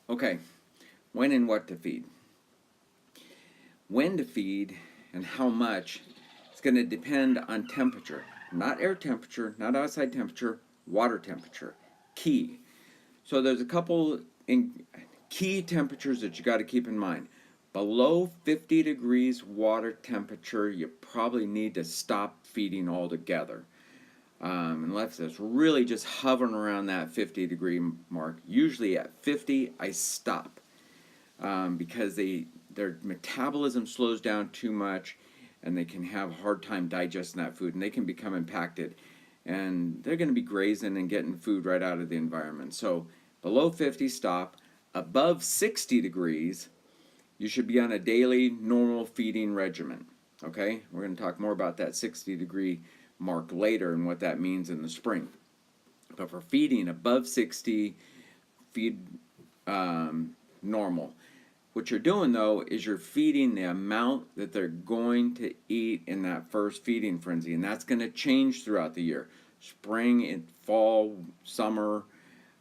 Okay, when and what to feed. When to feed and how much is going to depend on temperature. Not air temperature, not outside temperature, water temperature. Key. So there's a couple key temperatures that you got to keep in mind. Below 50 degrees water temperature, you probably need to stop feeding altogether. Unless it's really just hovering around that 50-degree mark. Usually at 50, I stop because their metabolism slows down too much, and they can have a hard time digesting that food, and they can become impacted, and they're going to be grazing and getting food right out of the environment. So below 50, stop. Above 60 degrees, you should be on a daily normal feeding regimen. Okay, we're going to talk more about that 60-degree mark later and what that means in the spring. But for feeding above 60, feed normal. What you're doing though is you're feeding the amount that they're going to eat in that first feeding frenzy, and that's going to change throughout the year. Spring and fall, summer.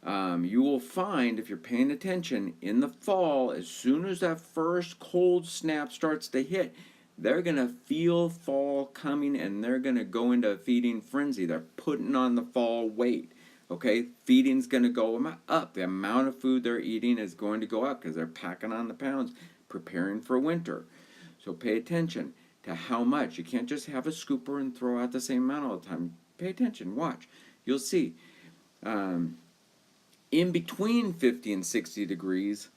You will find, if you're paying attention, in the fall, as soon as that first cold snap starts to hit, they're going to feel fall coming, and they're going to go into a feeding frenzy. They're putting on the fall weight. Okay, feeding's going to go up. The amount of food they're eating is going to go up because they're packing on the pounds, preparing for winter. So pay attention to how much. You can't just have a scooper and throw out the same amount all the time. Pay attention, watch. You'll see. In between 50 and 60 degrees,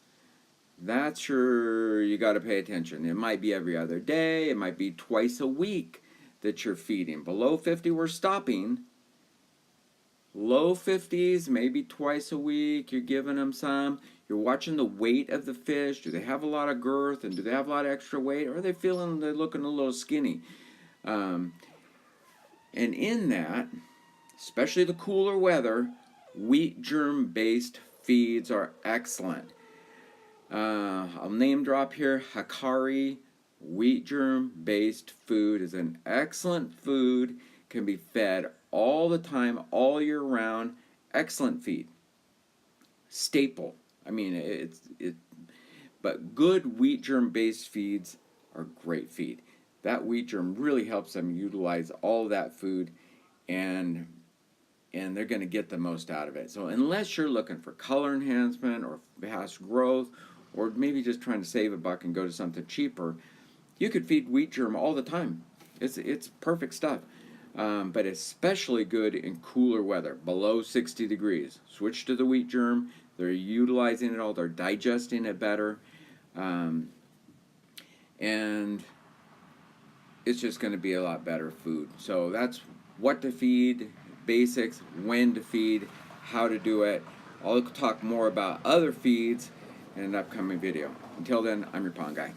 that's you got to pay attention. It might be every other day. It might be twice a week that you're feeding. Below 50, we're stopping. Low 50s, maybe twice a week, you're giving them some. You're watching the weight of the fish. Do they have a lot of girth, and do they have a lot of extra weight, or are they feeling they're looking a little skinny? And in that, especially the cooler weather, wheat germ-based feeds are excellent. I'll name drop here. Hikari wheat germ-based food is an excellent food. Can be fed all the time, all year round. Excellent feed. Staple. I mean, but good wheat germ-based feeds are great feed. That wheat germ really helps them utilize all that food, and they're going to get the most out of it. So unless you're looking for color enhancement or fast growth, or maybe just trying to save a buck and go to something cheaper, you could feed wheat germ all the time. It's perfect stuff. But especially good in cooler weather, below 60 degrees. Switch to the wheat germ. They're utilizing it all. They're digesting it better. And it's just going to be a lot better food. So that's what to feed, basics, when to feed, how to do it. I'll talk more about other feeds in an upcoming video. Until then, I'm your pond guy.